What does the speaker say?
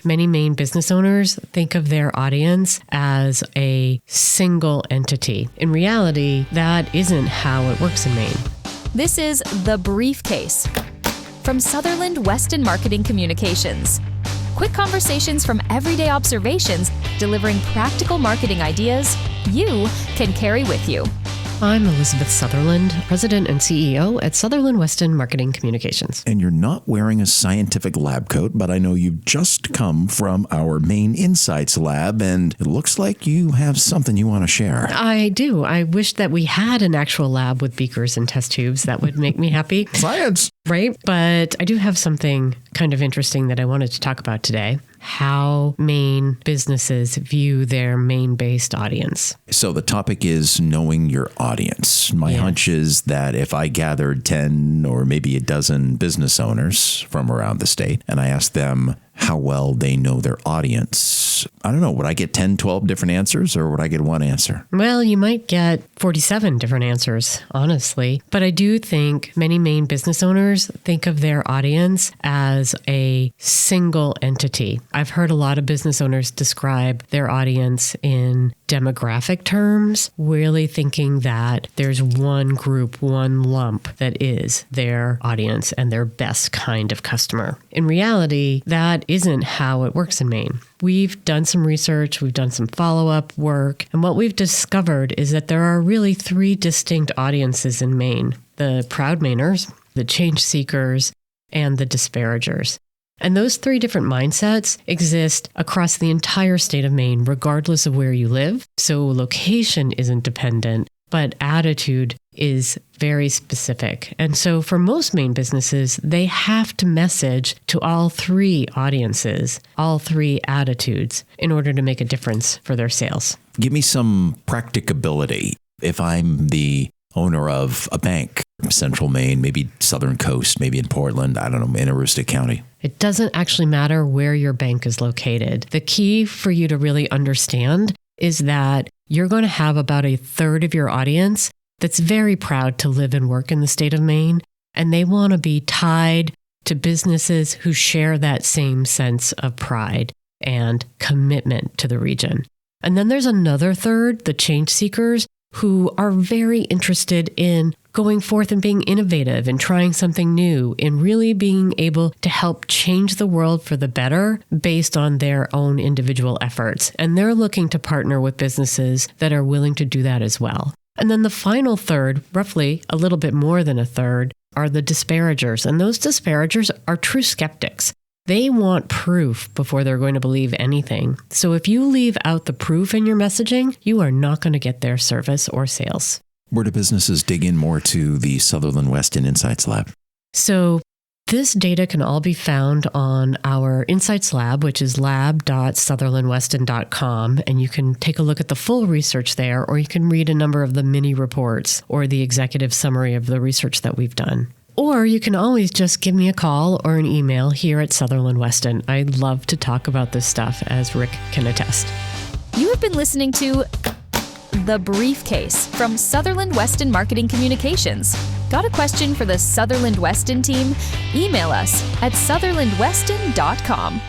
Many Maine business owners think of their audience as a single entity. In reality, that isn't how it works in Maine. This is The Briefcase from Sutherland, Weston Marketing Communications. Quick conversations from everyday observations, delivering practical marketing ideas you can carry with you. I'm Elizabeth Sutherland, President and CEO at Sutherland Weston Marketing Communications. And you're not wearing a scientific lab coat, but I know you've just come from our Maine Insights Lab, and it looks like you have something you want to share. I do. I wish that we had an actual lab with beakers and test tubes. That would make me happy. Science! Right? But I do have something kind of interesting that I wanted to talk about today. How Maine businesses view their Maine-based audience. So the topic is knowing your audience. My hunch is that if I gathered 10 or maybe a dozen business owners from around the state and I asked them how well they know their audience, I don't know, would I get 10, 12 different answers or would I get one answer? Well, you might get 47 different answers, honestly. But I do think many Maine business owners think of their audience as a single entity. I've heard a lot of business owners describe their audience in demographic terms, really thinking that there's one group, one lump that is their audience and their best kind of customer. In reality, that isn't how it works in Maine. We've done some research, we've done some follow-up work, and what we've discovered is that there are really three distinct audiences in Maine: the proud Mainers, the change seekers, and the disparagers. And those three different mindsets exist across the entire state of Maine, regardless of where you live. So location isn't dependent, but attitude is very specific. And so for most Maine businesses, they have to message to all three audiences, all three attitudes, in order to make a difference for their sales. Give me some practicability. If I'm the owner of a bank, Central Maine, maybe Southern Coast, maybe in Portland, I don't know, in Aroostook County. It doesn't actually matter where your bank is located. The key for you to really understand is that you're going to have about a third of your audience that's very proud to live and work in the state of Maine, and they want to be tied to businesses who share that same sense of pride and commitment to the region. And then there's another third, the change seekers, who are very interested in going forth and being innovative and trying something new, and really being able to help change the world for the better based on their own individual efforts. And they're looking to partner with businesses that are willing to do that as well. And then the final third, roughly a little bit more than a third, are the disparagers. And those disparagers are true skeptics. They want proof before they're going to believe anything. So if you leave out the proof in your messaging, you are not going to get their service or sales. Where do businesses dig in more to the Sutherland Weston Insights Lab? So this data can all be found on our Insights Lab, which is lab.sutherlandweston.com. And you can take a look at the full research there, or you can read a number of the mini reports or the executive summary of the research that we've done. Or you can always just give me a call or an email here at Sutherland Weston. I'd love to talk about this stuff, as Rick can attest. You have been listening to The Briefcase from Sutherland Weston Marketing Communications. Got a question for the Sutherland Weston team? Email us at sutherlandweston.com.